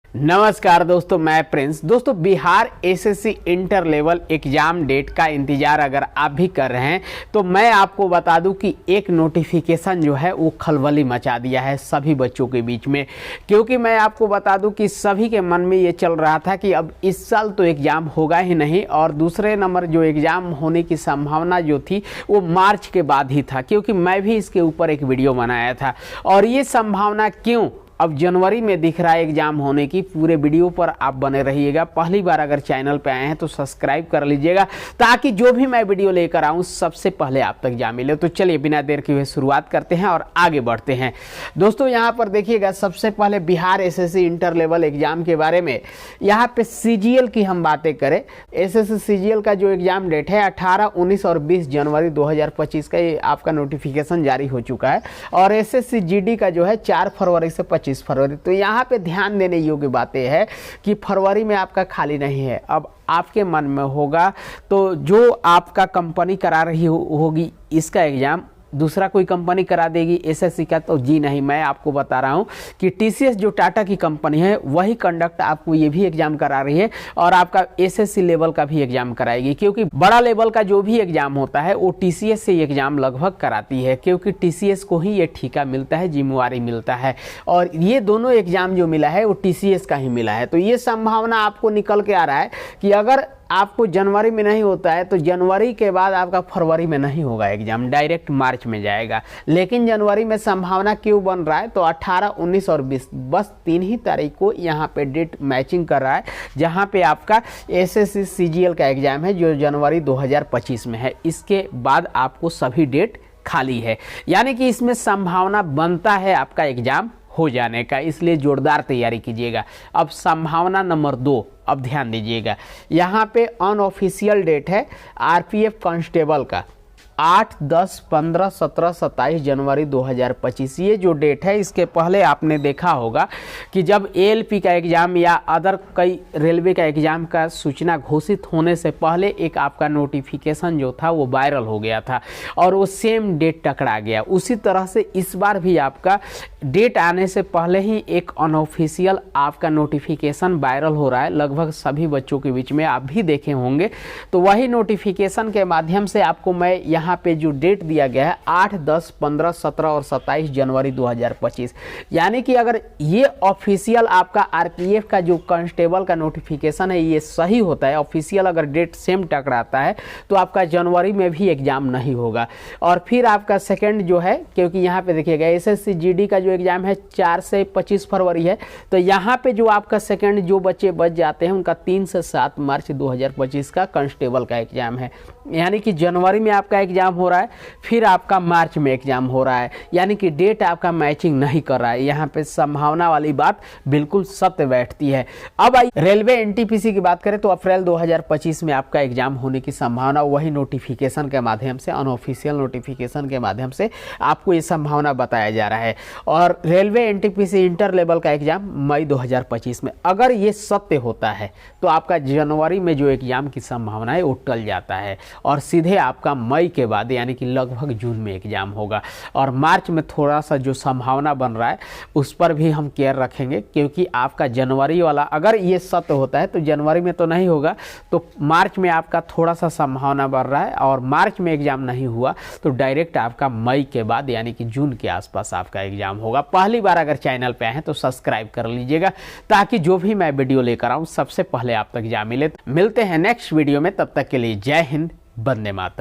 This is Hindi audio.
नमस्कार दोस्तों, मैं प्रिंस। दोस्तों, Bihar SSC inter level exam date का इंतजार अगर आप भी कर रहे हैं तो मैं आपको बता दूं कि एक नोटिफिकेशन जो है वो खलबली मचा दिया है सभी बच्चों के बीच में। क्योंकि मैं आपको बता दूं कि सभी के मन में ये चल रहा था कि अब इस साल तो एग्ज़ाम होगा ही नहीं, और दूसरे नंबर जो एग्ज़ाम होने की संभावना जो थी वो मार्च के बाद ही था, क्योंकि मैं भी इसके ऊपर एक वीडियो बनाया था। और ये संभावना क्यों अब जनवरी में दिख रहा है एग्जाम होने की, पूरे वीडियो पर आप बने रहिएगा। पहली बार अगर चैनल पे आए हैं तो सब्सक्राइब कर लीजिएगा, ताकि जो भी मैं वीडियो लेकर आऊं सबसे पहले आप तक जा मिले। तो चलिए बिना देर के हुए शुरुआत करते हैं और आगे बढ़ते हैं। दोस्तों, यहाँ पर देखिएगा, सबसे पहले Bihar SSC inter level exam के बारे में यहाँ पे सीजीएल की हम बातें करें। एसएससी सीजीएल का जो एग्जाम डेट है 18, 19 और 20 जनवरी 2025 का ये आपका नोटिफिकेशन जारी हो चुका है। और एसएससी जीडी का जो है 4 फरवरी से 25 फरवरी। तो यहाँ पे ध्यान देने योग्य बातें है कि फरवरी में आपका खाली नहीं है। अब आपके मन में होगा तो जो आपका कंपनी करा रही होगी इसका एग्जाम दूसरा कोई कंपनी करा देगी एसएससी का, तो जी नहीं, मैं आपको बता रहा हूँ कि टीसीएस जो टाटा की कंपनी है वही कंडक्ट आपको ये भी एग्जाम करा रही है और आपका एसएससी लेवल का भी एग्जाम कराएगी। क्योंकि बड़ा लेवल का जो भी एग्जाम होता है वो टीसीएस से एग्जाम लगभग कराती है, क्योंकि टीसीएस को ही ये ठेका मिलता है, जिम्मेवारी मिलता है। और ये दोनों एग्जाम जो मिला है वो टीसीएस का ही मिला है। तो ये संभावना आपको निकल के आ रहा है कि अगर आपको जनवरी में नहीं होता है तो जनवरी के बाद आपका फरवरी में नहीं होगा एग्जाम, डायरेक्ट मार्च में जाएगा। लेकिन जनवरी में संभावना क्यों बन रहा है? तो 18, 19 और 20 बस 3 ही तारीख को यहाँ पे डेट मैचिंग कर रहा है, जहाँ पे आपका एसएससी सीजीएल का एग्जाम है जो जनवरी 2025 में है। इसके बाद आपको सभी डेट खाली है, यानी कि इसमें संभावना बनता है आपका एग्जाम हो जाने का, इसलिए जोरदार तैयारी कीजिएगा। अब संभावना नंबर 2, अब ध्यान दीजिएगा, यहाँ पे अनऑफिशियल डेट है आरपीएफ कांस्टेबल का 8, 10, 15, 17, 27 जनवरी 2025। ये जो डेट है, इसके पहले आपने देखा होगा कि जब एएलपी का एग्ज़ाम या अदर कई रेलवे का एग्ज़ाम का सूचना घोषित होने से पहले एक आपका नोटिफिकेशन जो था वो वायरल हो गया था और वो सेम डेट टकरा गया। उसी तरह से इस बार भी आपका डेट आने से पहले ही एक अनऑफिशियल आपका नोटिफिकेशन वायरल हो रहा है, लगभग सभी बच्चों के बीच में आप भी देखे होंगे। तो वही नोटिफिकेशन के माध्यम से आपको मैं यहाँ पे जो डेट दिया गया है 8, 10, 15, 17 और 27 जनवरी 2025, यानी कि अगर ये ऑफिशियल आपका आरपीएफ का जो कांस्टेबल का नोटिफिकेशन है ये सही होता है, ऑफिशियल अगर डेट सेम टकराता है तो आपका जनवरी में भी एग्जाम नहीं होगा। और फिर आपका सेकंड जो है, क्योंकि यहाँ पे देखिएगा एसएससी जीडी का जो एग्जाम है 4 से 25 फरवरी है, तो यहाँ पे जो आपका सेकंड जो बच्चे बच जाते हैं उनका 3 से 7 मार्च 2025 का कांस्टेबल का एग्जाम है। यानी कि जनवरी में आपका एग्जाम हो रहा है, फिर आपका मार्च में एग्जाम हो रहा है, यानी कि डेट आपका मैचिंग नहीं कर रहा है। यहाँ पे संभावना वाली बात बिल्कुल सत्य बैठती है। अब आई रेलवे एनटीपीसी की बात करें तो अप्रैल 2025 में आपका एग्जाम होने की संभावना, वही नोटिफिकेशन के माध्यम से, अनऑफिशियल नोटिफिकेशन के माध्यम से आपको ये संभावना बताया जा रहा है। और रेलवे एनटीपीसी इंटर लेवल का एग्जाम मई 2025 में, अगर ये सत्य होता है तो आपका जनवरी में जो एग्जाम की संभावना है वो टल जाता है और सीधे आपका मई के बाद यानी कि लगभग जून में एग्जाम होगा। और मार्च में थोड़ा सा जो संभावना बन रहा है उस पर भी हम केयर रखेंगे, क्योंकि आपका जनवरी वाला अगर ये सत्य होता है तो जनवरी में तो नहीं होगा, तो मार्च में आपका थोड़ा सा संभावना बढ़ रहा है। और मार्च में एग्जाम नहीं हुआ तो डायरेक्ट आपका मई के बाद यानी कि जून के आसपास आपका एग्जाम होगा। पहली बार अगर चैनल पे आए हैं तो सब्सक्राइब कर लीजिएगा, ताकि जो भी मैं वीडियो लेकर आऊँ सबसे पहले आप तक जा मिले। मिलते हैं नेक्स्ट वीडियो में, तब तक के लिए जय हिंद, वंदे मातरम।